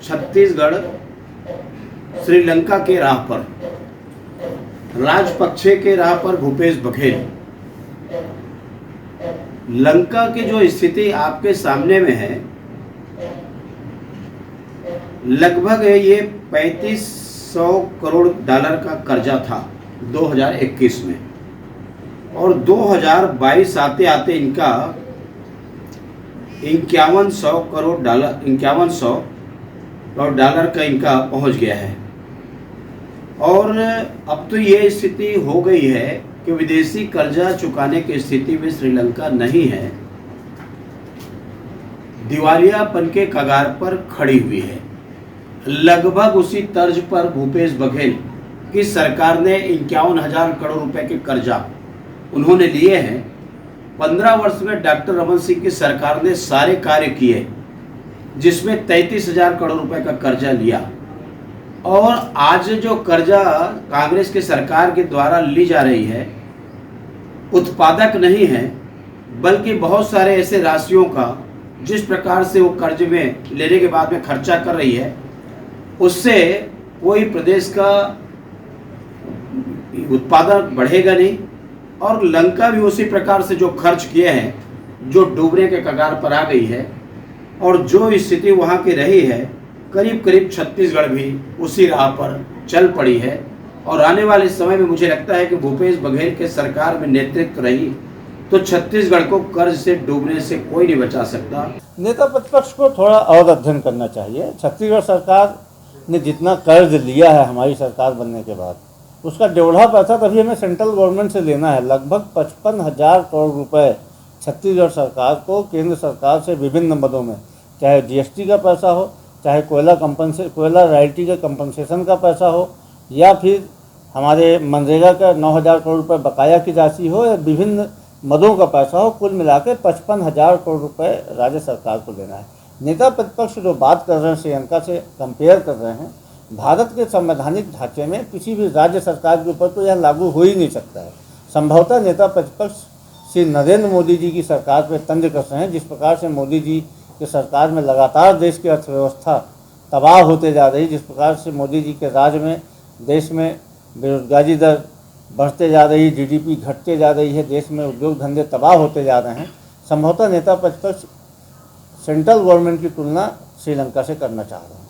छत्तीसगढ़ श्रीलंका के राह पर, राजपक्षे के राह पर भूपेश बघेल। लंका की जो स्थिति आपके सामने में है, लगभग ये 3500 करोड़ डॉलर का कर्जा था 2021 में, और 2022 आते आते इनका 5100 करोड़ डॉलर का इनका पहुंच गया है। और अब तो ये स्थिति हो गई है कि विदेशी कर्जा चुकाने की स्थिति में श्रीलंका नहीं है, दिवालियापन के कगार पर खड़ी हुई है। लगभग उसी तर्ज पर भूपेश बघेल की सरकार ने 51,000 करोड़ रुपए के कर्जा उन्होंने लिए हैं। 15 वर्ष में डॉक्टर रमन सिंह की सरकार ने सारे कार्य किए, जिसमें 33,000 करोड़ रुपए का कर्जा लिया। और आज जो कर्जा कांग्रेस की सरकार के द्वारा ली जा रही है, उत्पादक नहीं है, बल्कि बहुत सारे ऐसे राशियों का जिस प्रकार से वो कर्ज में लेने के बाद में खर्चा कर रही है, उससे कोई प्रदेश का उत्पादन बढ़ेगा नहीं। और लंका भी उसी प्रकार से जो खर्च किए हैं, जो डूबने के कगार पर आ गई है, और जो स्थिति वहाँ की रही है, करीब करीब छत्तीसगढ़ भी उसी राह पर चल पड़ी है। और आने वाले समय में मुझे लगता है कि भूपेश बघेल के सरकार में नेतृत्व रही तो छत्तीसगढ़ को कर्ज से डूबने से कोई नहीं बचा सकता। नेता प्रतिपक्ष को थोड़ा और अध्ययन करना चाहिए। छत्तीसगढ़ सरकार ने जितना कर्ज लिया है हमारी सरकार बनने के बाद, उसका 1.5 पैसा तभी हमें सेंट्रल गवर्नमेंट से लेना है। लगभग 55,000 करोड़ रुपए छत्तीसगढ़ सरकार को केंद्र सरकार से विभिन्न मदों में, चाहे जीएसटी का पैसा हो, चाहे कोयला रॉयल्टी के कंपनसेशन का पैसा हो, या फिर हमारे मनरेगा का 9,000 करोड़ रुपए बकाया की राशि हो, या विभिन्न मदों का पैसा हो, कुल मिला के 55,000 करोड़ रुपए राज्य सरकार को लेना है। नेता प्रतिपक्ष जो बात कर रहे हैं, श्रीलंका से कंपेयर कर रहे हैं, भारत के संवैधानिक ढांचे में किसी भी राज्य सरकार के ऊपर तो यह लागू हो ही नहीं सकता है। संभवतः नेता प्रतिपक्ष श्री नरेंद्र मोदी जी की सरकार पर तंज कस रहे हैं। जिस प्रकार से मोदी जी की सरकार में लगातार देश की अर्थव्यवस्था तबाह होते जा रही, जिस प्रकार से मोदी जी के राज में देश में बेरोजगारी दर बढ़ते जा रही, जीडीपी घटते जा रही है, देश में उद्योग धंधे तबाह होते जा रहे हैं, संभवतः नेता प्रतिपक्ष सेंट्रल गवर्नमेंट की तुलना श्रीलंका से करना चाह रहे हैं।